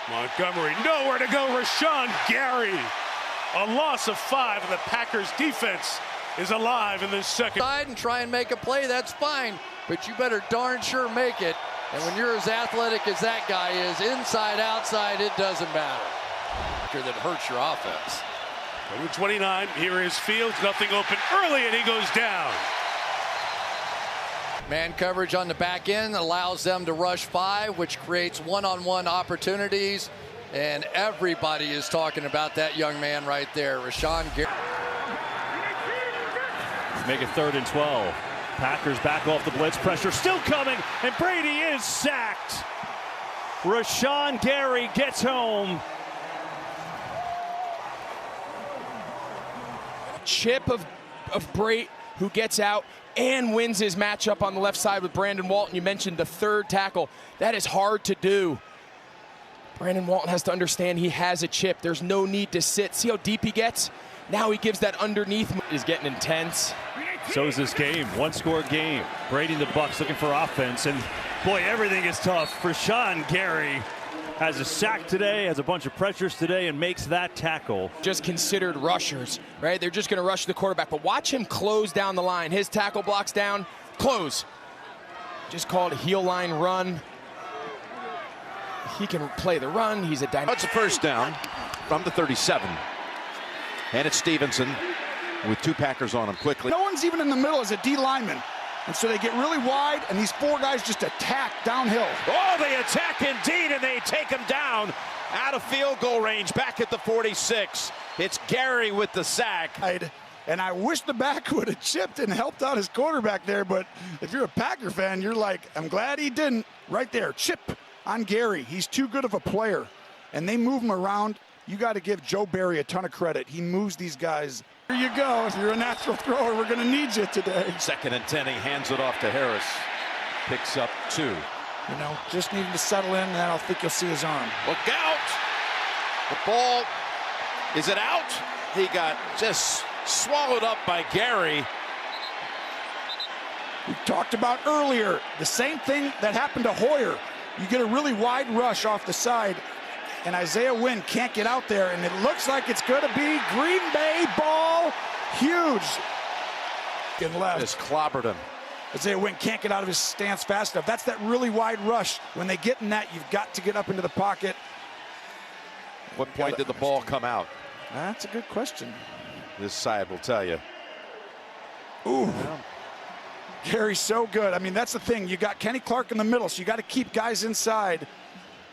Montgomery, nowhere to go. Rashan Gary. A loss of 5, and the Packers defense is alive in this second. And try and make a play, that's fine, but you better darn sure make it. And when you're as athletic as that guy is, inside, outside, it doesn't matter. That hurts your offense. 29, here is Fields, nothing open early, and he goes down. Man coverage on the back end allows them to rush 5, which creates one-on-one opportunities. And everybody is talking about that young man right there, Rashan Gary. Make it 3rd and 12. Packers back off the blitz, pressure still coming, and Brady is sacked. Rashan Gary gets home. Chip of Brait, who gets out and wins his matchup on the left side with Brandon Walton. You mentioned the 3rd tackle. That is hard to do. Brandon Walton has to understand he has a chip. There's no need to sit. See how deep he gets? Now he gives that underneath. Is getting intense. So is this game. One-score game. Brady and the Bucs looking for offense. And, boy, everything is tough. Rashan Gary has a sack today, has a bunch of pressures today, and makes that tackle. Just considered rushers, right? They're just going to rush the quarterback. But watch him close down the line. His tackle blocks down. Close. Just called a heel line run. He can play the run. He's a dynamic. That's a first down from the 37. And it's Stevenson with 2 Packers on him quickly. No one's even in the middle as a D lineman. And so they get really wide, and these 4 guys just attack downhill. Oh, they attack indeed, and they take him down out of field goal range back at the 46. It's Gary with the sack. And I wish the back would have chipped and helped out his quarterback there, but if you're a Packer fan, you're like, I'm glad he didn't. Right there, chip on Gary. He's too good of a player, and they move him around. You got to give Joe Barry a ton of credit. He moves these guys. Here you go. If you're a natural thrower, we're going to need you today. 2nd and 10, he hands it off to Harris. Picks up 2. You know, just needing to settle in, and then I think you'll see his arm. Look out! The ball, is it out? He got just swallowed up by Gary. We talked about earlier, the same thing that happened to Hoyer. You get a really wide rush off the side, and Isaiah Wynn can't get out there, and it looks like it's going to be Green Bay ball. Huge. And left. Just clobbered him. Isaiah Wynn can't get out of his stance fast enough. That's that really wide rush. When they get in that, you've got to get up into the pocket. What point did the ball come out? That's a good question. This side will tell you. Ooh. Yeah. Gary's so good. I mean, that's the thing. You got Kenny Clark in the middle, so you got to keep guys inside.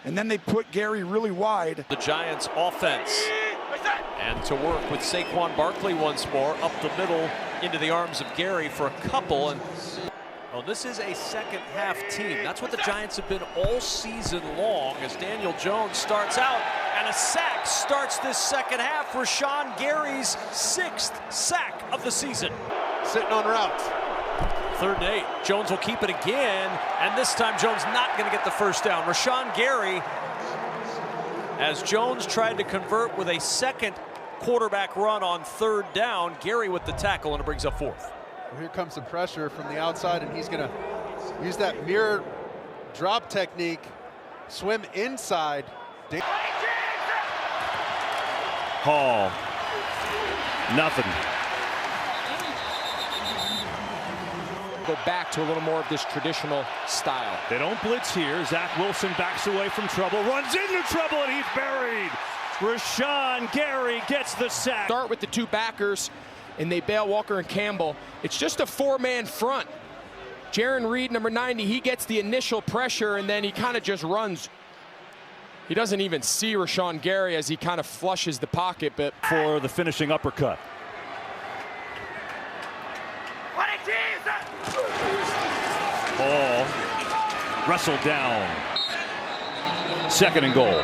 And then they put Gary really wide. The Giants offense. And to work with Saquon Barkley once more up the middle into the arms of Gary for a couple. And oh, this is a second half team. That's what the Giants have been all season long as Daniel Jones starts out and a sack starts this second half. Rashan Gary's 6th sack of the season. Sitting on route. 3rd and 8. Jones will keep it again, and this time Jones not going to get the first down. Rashan Gary, as Jones tried to convert with a second quarterback run on 3rd down, Gary with the tackle, and it brings up 4th. Well, here comes the pressure from the outside, and he's going to use that mirror drop technique, swim inside. Hall. Nothing. Go back to a little more of this traditional style. They don't blitz here. Zach Wilson backs away from trouble, runs into trouble, and he's buried. Rashan Gary gets the sack. Start with the 2 backers, and they bail Walker and Campbell. It's just a 4-man front. Jaron Reed, number 90, he gets the initial pressure, and then he kind of just runs. He doesn't even see Rashan Gary as he kind of flushes the pocket, but for the finishing uppercut. Ball wrestled down. 2nd and goal.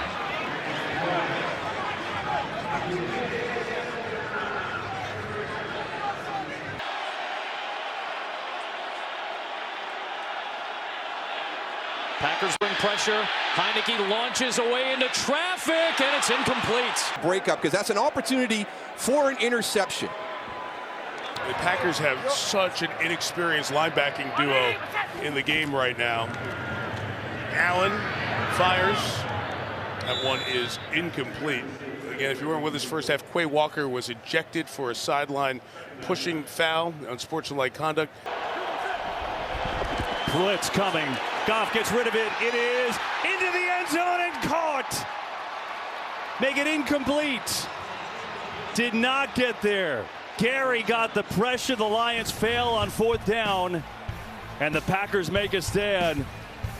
Packers bring pressure. Heineke launches away into traffic, and it's incomplete. Breakup, because that's an opportunity for an interception. The Packers have such an inexperienced linebacking duo in the game right now. Allen fires. That one is incomplete. Again, if you weren't with us first half, Quay Walker was ejected for a sideline pushing foul, unsportsmanlike conduct. Blitz coming. Goff gets rid of it. It is into the end zone and caught. Make it incomplete. Did not get there. Gary got the pressure. The Lions fail on 4th down. And the Packers make a stand.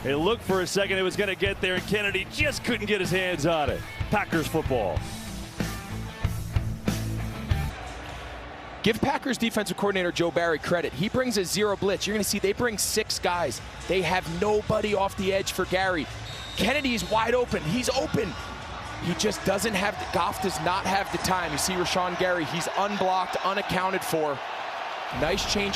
It looked for a second it was going to get there, and Kennedy just couldn't get his hands on it. Packers football. Give Packers defensive coordinator Joe Barry credit. He brings a 0 blitz. You're going to see they bring 6 guys. They have nobody off the edge for Gary. Kennedy's wide open. He's open. He just doesn't have, Goff does not have the time. You see Rashan Gary, he's unblocked, unaccounted for. Nice change.